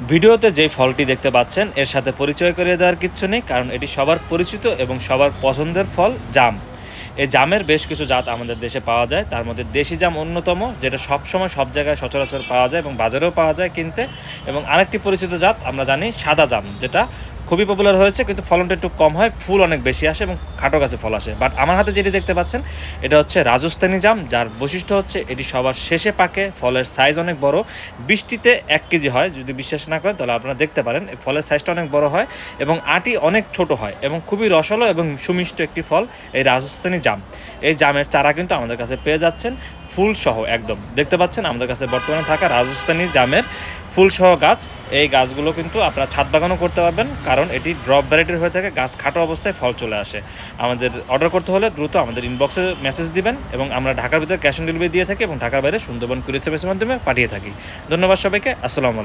ভিডিওতে যে ফলটি দেখতে পাচ্ছেন এর সাথে পরিচয় করিয়ে দেওয়ার কিচ্ছু নেই, কারণ এটি সবার পরিচিত এবং সবার পছন্দের ফল জাম। এই জামের বেশ কিছু জাত আমাদের দেশে পাওয়া যায়, তার মধ্যে দেশি জাম অন্যতম, যেটা সবসময় সব জায়গায় সচরাচর পাওয়া যায় এবং বাজারেও পাওয়া যায় কিনতে। এবং আরেকটি পরিচিত জাত আমরা জানি সাদা জাম, যেটা খুবই পপুলার হয়েছে, কিন্তু ফলনটা একটু কম হয়, ফুল অনেক বেশি আসে এবং খাটো গাছে ফল আসে। বাট আমার হাতে যেটি দেখতে পাচ্ছেন এটা হচ্ছে রাজস্থানী জাম, যার বৈশিষ্ট্য হচ্ছে এটি সবার শেষে পাকে, ফলের সাইজ অনেক বড়, বৃষ্টিতে 1 কেজি হয়। যদি বিশ্বাস না করেন তাহলে আপনারা দেখতে পারেন, ফলের সাইজটা অনেক বড় হয় এবং আটি অনেক ছোট হয় এবং খুবই রসালো এবং সুমিষ্ট একটি ফল এই রাজস্থানী জাম। এই জামের চারা কিন্তু আমাদের কাছে পেয়ে যাচ্ছেন ফুলসহ, একদম দেখতে পাচ্ছেন আমাদের কাছে বর্তমানে থাকা রাজস্থানী জামের ফুলসহ গাছ। এই গাছগুলো কিন্তু আপনারা ছাদ বাগানও করতে পারবেন, কারণ এটি ড্রপ ভ্যারাইটির হয়ে থাকে, গাছ খাটো অবস্থায় ফল চলে আসে। আমাদের অর্ডার করতে হলে দ্রুত আমাদের ইনবক্সে মেসেজ দিবেন এবং আমরা ঢাকার ভিতরে ক্যাশ অন ডেলিভারি দিয়ে থাকি এবং ঢাকার বাইরে সুন্দরবন কুরিয়ার সার্ভিসের মাধ্যমে পাঠিয়ে থাকি। ধন্যবাদ সবাইকে, আসসালামু আলাইকুম।